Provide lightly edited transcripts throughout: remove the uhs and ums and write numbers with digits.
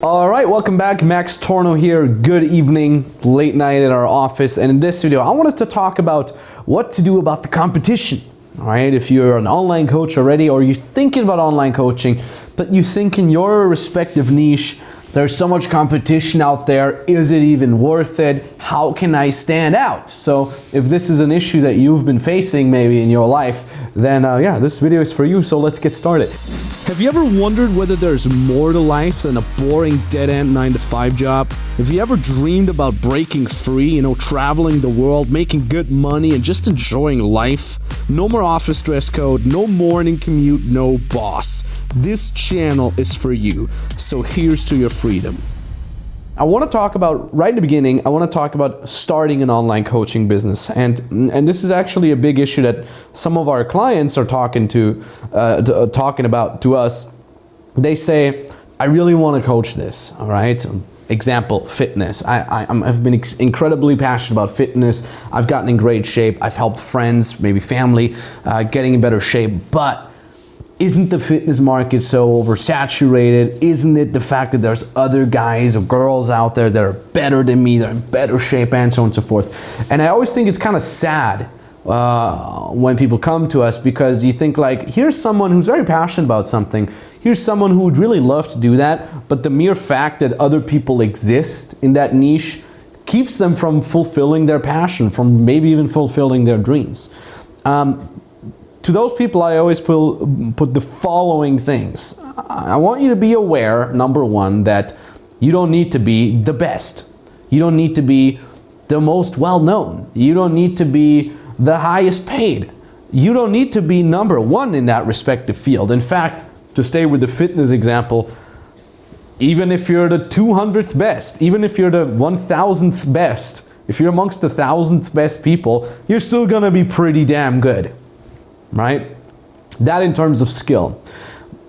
All right, welcome back. Max Tornow here. Good evening, late night at our office. And in this video, I wanted to talk about what to do about the competition. All right, if you're an online coach already, or you're thinking about online coaching, but you think in your respective niche, there's so much competition out there. Is it even worth it? How can I stand out? So if this is an issue that you've been facing maybe in your life, then yeah, this video is for you. So let's get started. Have you ever wondered whether there's more to life than a boring dead-end 9-to-5 job? Have you ever dreamed about breaking free, traveling the world, making good money, and just enjoying life? No more office dress code, no morning commute, no boss. This channel is for you, so here's to your freedom. I want to talk about, right in the beginning, I want to talk about starting an online coaching business. And this is actually a big issue that some of our clients are talking about to us. They say, I really want to coach this, all right? Example, fitness. I've been incredibly passionate about fitness. I've gotten in great shape. I've helped friends, maybe family, getting in better shape. But isn't the fitness market so oversaturated? Isn't it the fact that there's other guys or girls out there that are better than me, they're in better shape, and so on and so forth? And I always think it's kind of sad when people come to us, because you think like, here's someone who's very passionate about something. Here's someone who would really love to do that, but the mere fact that other people exist in that niche keeps them from fulfilling their passion, from maybe even fulfilling their dreams. To those people, I always put the following things. I want you to be aware, number one, that you don't need to be the best. You don't need to be the most well-known. You don't need to be the highest paid. You don't need to be number one in that respective field. In fact, to stay with the fitness example, even if you're the 200th best, even if you're the 1000th best, if you're amongst the 1000th best people, you're still gonna be pretty damn good. Right? That in terms of skill.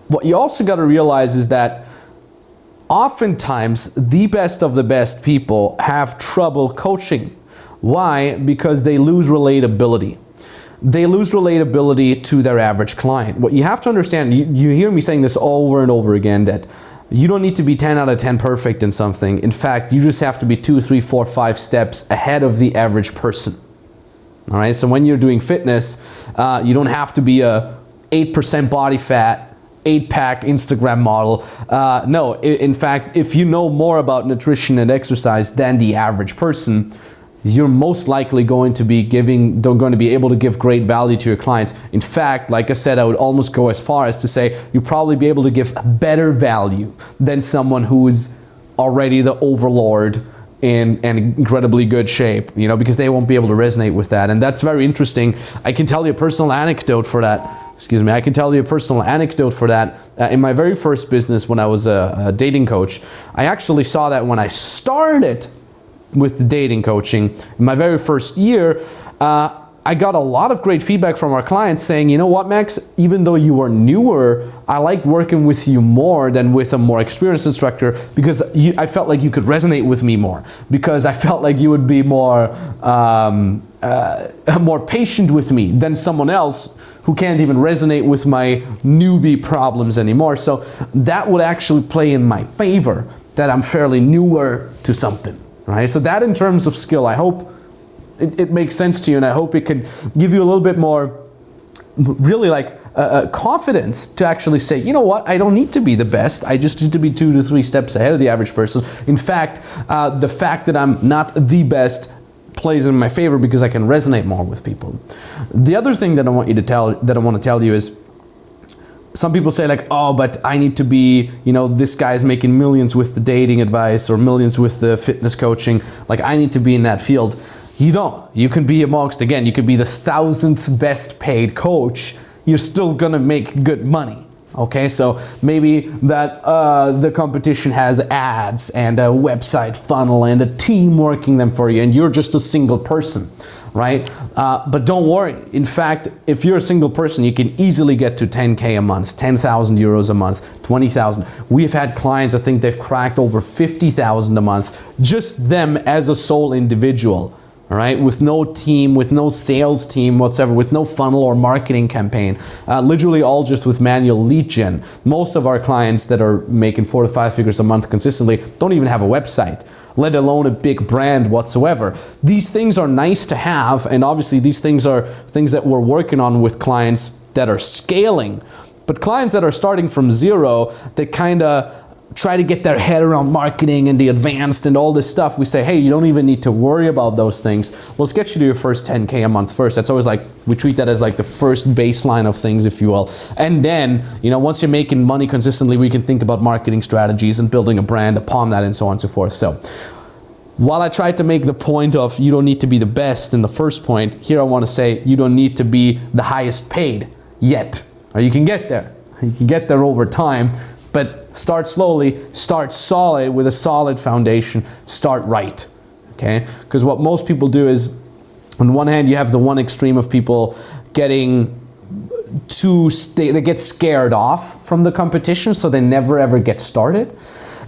What you also got to realize is that oftentimes the best of the best people have trouble coaching. Why? Because they lose relatability. They lose relatability to their average client. What you have to understand, you hear me saying this over and over again, that you don't need to be 10 out of 10 perfect in something. In fact, you just have to be 2, 3, 4, 5 steps ahead of the average person. All right, so when you're doing fitness, you don't have to be a 8% body fat, 8-pack Instagram model. No, in fact, if you know more about nutrition and exercise than the average person, you're most likely going to be able to give great value to your clients. In fact, like I said, I would almost go as far as to say you'll probably be able to give better value than someone who is already the overlord in incredibly good shape, because they won't be able to resonate with that. And that's very interesting. I can tell you a personal anecdote for that. Excuse me. I can tell you a personal anecdote for that. In my very first business, when I was a dating coach, I actually saw that when I started with the dating coaching, in my very first year, I got a lot of great feedback from our clients saying, you know what, Max, even though you are newer, I like working with you more than with a more experienced instructor, because I felt like you could resonate with me more, because I felt like you would be more patient with me than someone else who can't even resonate with my newbie problems anymore. So that would actually play in my favor, that I'm fairly newer to something, right? So that in terms of skill, I hope it makes sense to you, and I hope it could give you a little bit more, really confidence to actually say, you know what, I don't need to be the best, I just need to be 2 to 3 steps ahead of the average person. In fact, the fact that I'm not the best plays in my favor because I can resonate more with people. The other thing that I want to tell you is, some people say like, oh, but I need to be, this guy's making millions with the dating advice or millions with the fitness coaching, like I need to be in that field. You don't. You can be amongst, again, you could be the 1000th best paid coach. You're still gonna make good money. Okay, so maybe that the competition has ads and a website funnel and a team working them for you, and you're just a single person, right? But don't worry. In fact, if you're a single person, you can easily get to 10K a month, 10,000 euros a month, 20,000. We've had clients, I think they've cracked over 50,000 a month, just them as a sole individual. all right, with no team, with no sales team whatsoever, with no funnel or marketing campaign, literally all just with manual lead gen. Most of our clients that are making 4 to 5 figures a month consistently don't even have a website, let alone a big brand whatsoever. These things are nice to have, and obviously these things are things that we're working on with clients that are scaling. But clients that are starting from zero, they kind of try to get their head around marketing and the advanced and all this stuff. We say, hey, you don't even need to worry about those things. Let's get you to your first 10K a month first. That's always like, we treat that as like the first baseline of things, if you will. And then, you know, once you're making money consistently, we can think about marketing strategies and building a brand upon that and so on and so forth. So while I tried to make the point of you don't need to be the best in the first point, here I want to say you don't need to be the highest paid yet. Or you can get there. You can get there over time. But start slowly, start solid with a solid foundation, start right, okay? Because what most people do is, on one hand, you have the one extreme of people getting they get scared off from the competition, so they never ever get started.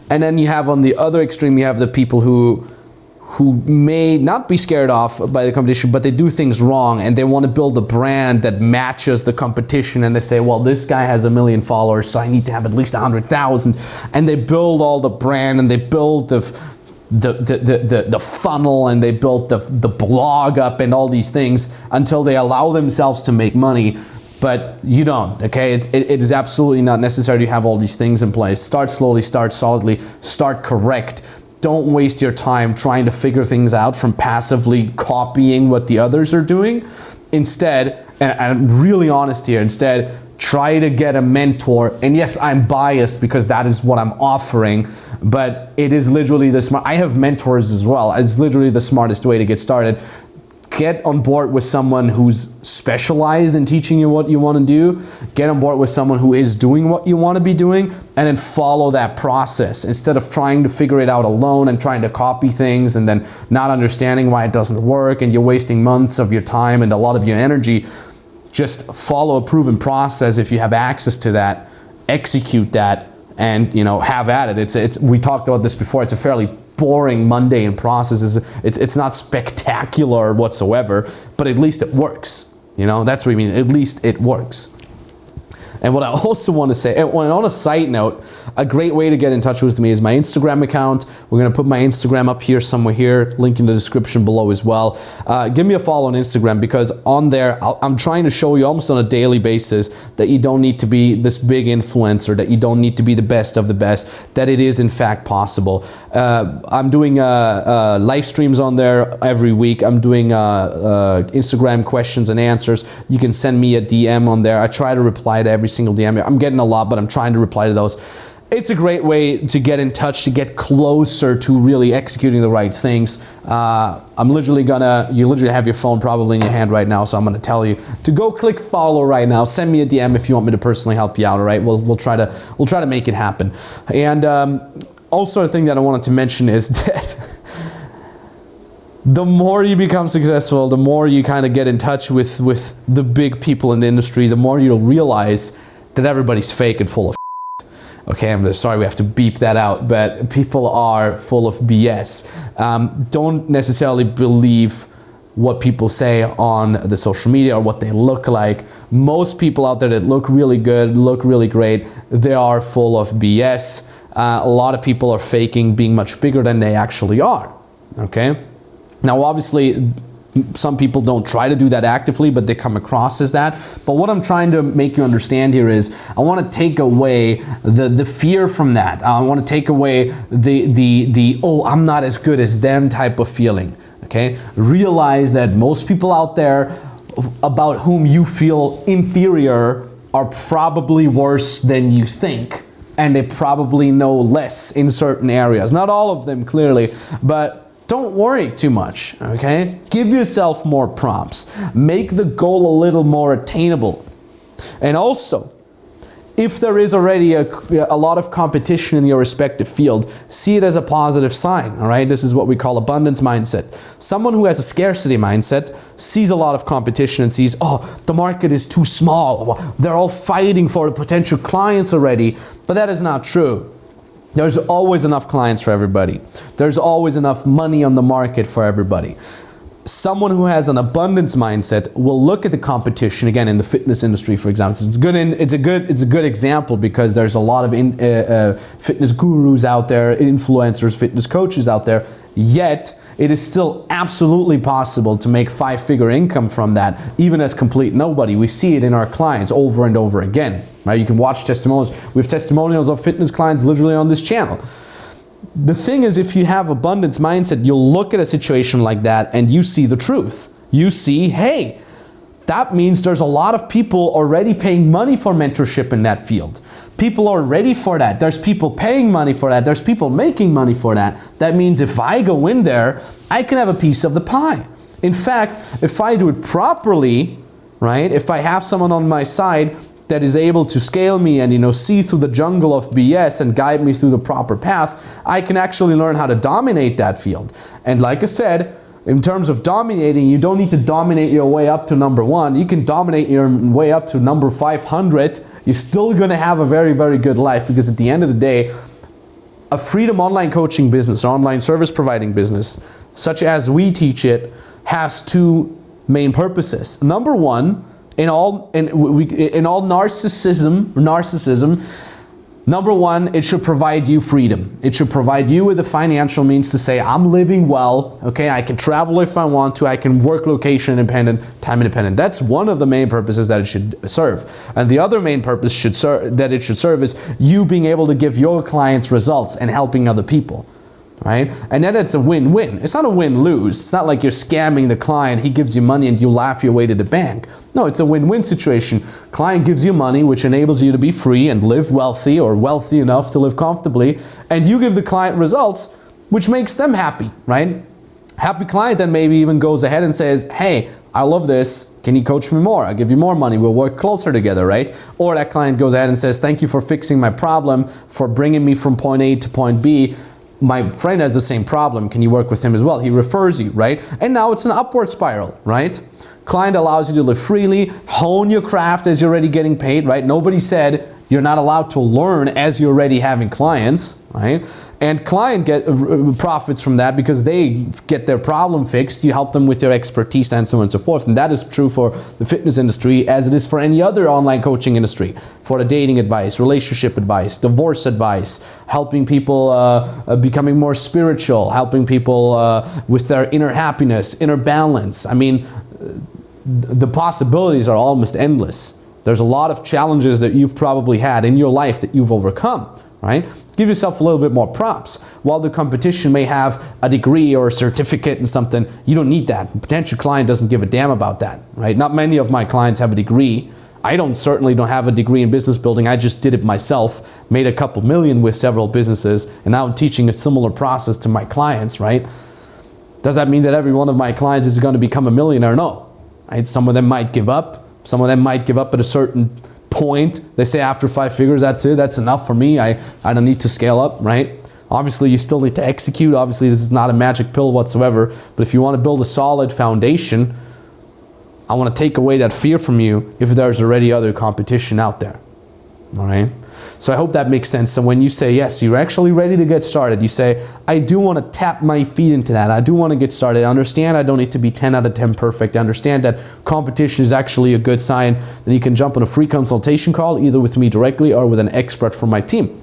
And then you have on the other extreme, you have the people who may not be scared off by the competition, but they do things wrong and they want to build a brand that matches the competition, and they say, well, this guy has 1 million followers, so I need to have at least 100,000. And they build all the brand, and they build the funnel, and they build the blog up and all these things until they allow themselves to make money. But you don't, okay? It is absolutely not necessary to have all these things in place. Start slowly, start solidly, start correct. Don't waste your time trying to figure things out from passively copying what the others are doing. Instead, and I'm really honest here, instead, try to get a mentor. And yes, I'm biased because that is what I'm offering, but it is literally the smart. I have mentors as well. It's literally the smartest way to get started. Get on board with someone who's specialized in teaching you what you want to do. Get on board with someone who is doing what you want to be doing, and then follow that process instead of trying to figure it out alone and trying to copy things and then not understanding why it doesn't work, and you're wasting months of your time and a lot of your energy. Just follow a proven process. If you have access to that, execute that, and have at it. We talked about this before. It's a fairly boring, mundane process. It's not spectacular whatsoever, but at least it works. That's what I mean. At least it works. And what I also want to say, and on a side note, a great way to get in touch with me is my Instagram account. We're going to put my Instagram up here, somewhere here, link in the description below as well. Give me a follow on Instagram, because on there, I'm trying to show you almost on a daily basis that you don't need to be this big influencer, that you don't need to be the best of the best, that it is in fact possible. I'm doing live streams on there every week. I'm doing Instagram questions and answers. You can send me a DM on there. I try to reply to every single DM. I'm getting a lot, but I'm trying to reply to those. It's a great way to get in touch, to get closer to really executing the right things. You literally have your phone probably in your hand right now, so I'm gonna tell you to go click follow right now. Send me a DM if you want me to personally help you out, all right? We'll try to make it happen. And also a thing that I wanted to mention is that the more you become successful, the more you kind of get in touch with the big people in the industry, the more you'll realize that everybody's fake and full of okay, I'm sorry we have to beep that out, but people are full of BS. Don't necessarily believe what people say on the social media or what they look like. Most people out there that look really good, look really great, they are full of BS. A lot of people are faking being much bigger than they actually are, okay? Now, obviously, some people don't try to do that actively, but they come across as that. But what I'm trying to make you understand here is I want to take away the fear from that. I want to take away the oh, I'm not as good as them type of feeling, okay? Realize that most people out there about whom you feel inferior are probably worse than you think, and they probably know less in certain areas. Not all of them, clearly, but don't worry too much, okay? Give yourself more prompts. Make the goal a little more attainable. And also, if there is already a lot of competition in your respective field, see it as a positive sign, all right? This is what we call abundance mindset. Someone who has a scarcity mindset sees a lot of competition and sees, oh, the market is too small. They're all fighting for potential clients already, but that is not true. There's always enough clients for everybody. There's always enough money on the market for everybody. someone who has an abundance mindset will look at the competition, again, in the fitness industry, for example. So it's a good example because there's a lot of fitness gurus out there, influencers, fitness coaches out there, yet it is still absolutely possible to make 5-figure income from that, even as complete nobody. We see it in our clients over and over again, right? You can watch testimonials. We have testimonials of fitness clients literally on this channel. The thing is, if you have abundance mindset, you'll look at a situation like that and you see the truth. You see, hey, that means there's a lot of people already paying money for mentorship in that field. People are ready for that. There's people paying money for that. There's people making money for that. That means if I go in there, I can have a piece of the pie. In fact, if I do it properly, right? If I have someone on my side that is able to scale me and see through the jungle of BS and guide me through the proper path, I can actually learn how to dominate that field. And like I said, in terms of dominating, you don't need to dominate your way up to number 1. You can dominate your way up to number 500. You're still going to have a very, very good life, because at the end of the day, a freedom online coaching business, online service providing business, such as we teach it, has 2 main purposes. Number 1, in all narcissism, number 1, it should provide you freedom. It should provide you with the financial means to say, I'm living well, okay, I can travel if I want to, I can work location independent, time independent. That's one of the main purposes that it should serve. And the other main purpose that it should serve is you being able to give your clients results and helping other people. Right? And then it's a win-win. It's not a win-lose. It's not like you're scamming the client, he gives you money and you laugh your way to the bank. No, it's a win-win situation. Client gives you money, which enables you to be free and live wealthy, or wealthy enough to live comfortably, and you give the client results, which makes them happy, right? Happy client then maybe even goes ahead and says, hey, I love this, can you coach me more? I'll give you more money, we'll work closer together, right? Or that client goes ahead and says, thank you for fixing my problem, for bringing me from point A to point B. My friend has the same problem, can you work with him as well? He refers you, right? And now it's an upward spiral, right? Client allows you to live freely, hone your craft as you're already getting paid, right? Nobody said you're not allowed to learn as you're already having clients, right? And client profits from that because they get their problem fixed. You help them with their expertise and so on and so forth. And that is true for the fitness industry as it is for any other online coaching industry. For the dating advice, relationship advice, divorce advice, helping people becoming more spiritual, helping people with their inner happiness, inner balance. I mean, the possibilities are almost endless. There's a lot of challenges that you've probably had in your life that you've overcome, right? Give yourself a little bit more props. While the competition may have a degree or a certificate in something, you don't need that. The potential client doesn't give a damn about that, right? Not many of my clients have a degree. I certainly don't have a degree in business building. I just did it myself, made a couple million with several businesses, and now I'm teaching a similar process to my clients, right? Does that mean that every one of my clients is going to become a millionaire? No. Right? Some of them might give up. Some of them might give up at a certain point. They say after 5 figures, that's it, that's enough for me. I don't need to scale up, right? Obviously, you still need to execute. Obviously, this is not a magic pill whatsoever. But if you want to build a solid foundation, I want to take away that fear from you if there's already other competition out there. All right? So I hope that makes sense. So when you say, yes, you're actually ready to get started, you say, I do want to tap my feet into that. I do want to get started. I understand I don't need to be 10 out of 10 perfect. I understand that competition is actually a good sign. Then you can jump on a free consultation call, either with me directly or with an expert from my team.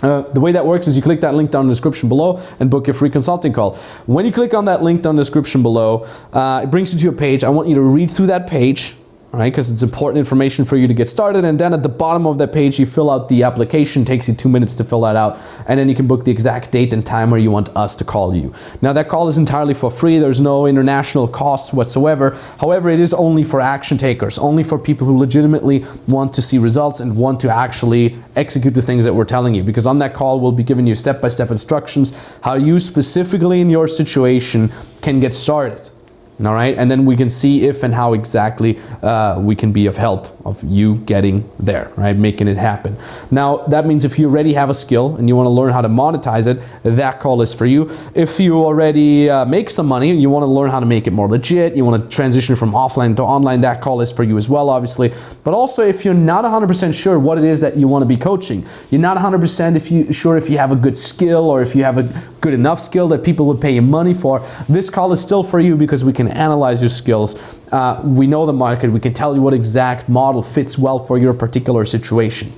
The way that works is you click that link down in the description below and book your free consulting call. When you click on that link down in the description below, it brings you to a page. I want you to read through that page, right? Because it's important information for you to get started. And then at the bottom of that page, you fill out the application. It takes you 2 minutes to fill that out. And then you can book the exact date and time where you want us to call you. Now that call is entirely for free. There's no international costs whatsoever. However, it is only for action takers, only for people who legitimately want to see results and want to actually execute the things that we're telling you. Because on that call, we'll be giving you step-by-step instructions, how you specifically in your situation can get started. All right, and then we can see if and how exactly we can be of help of you getting there, right, making it happen. Now, that means if you already have a skill and you want to learn how to monetize it, that call is for you. If you already make some money and you want to learn how to make it more legit, you want to transition from offline to online, that call is for you as well, obviously. But also, if you're not 100% sure what it is that you want to be coaching, you're not 100% sure if you have a good skill or if you have a good enough skill that people would pay you money for, this call is still for you because we can analyze your skills. We know the market. We can tell you what exact model fits well for your particular situation.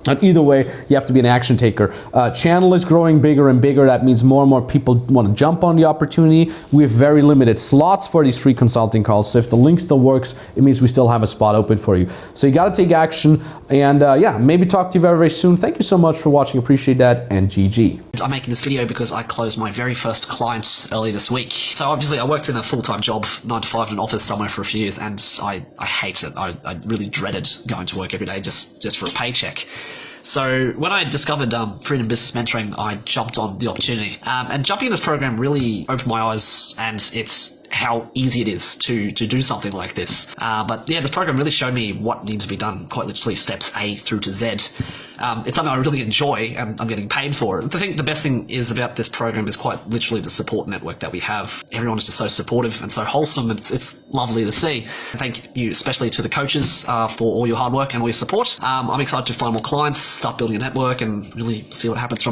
And either way, you have to be an action taker. Channel is growing bigger and bigger. That means more and more people want to jump on the opportunity. We have very limited slots for these free consulting calls. So if the link still works, it means we still have a spot open for you. So you got to take action. And yeah, maybe talk to you very, very soon. Thank you so much for watching. Appreciate that. And GG. I'm making this video because I closed my very first client early this week. So obviously I worked in a full-time job, 9 to 5 in an office somewhere for a few years, and I hate it. I really dreaded going to work every day just for a paycheck. So when I discovered Freedom Business Mentoring, I jumped on the opportunity. And jumping in this program really opened my eyes, and it's how easy it is to do something like this. But yeah, this program really showed me what needs to be done, quite literally steps A through to Z. It's something I really enjoy, and I'm getting paid for it. I think the best thing is about this program is quite literally the support network that we have. Everyone is just so supportive and so wholesome. It's lovely to see. Thank you especially to the coaches for all your hard work and all your support. I'm excited to find more clients, start building a network, and really see what happens from there.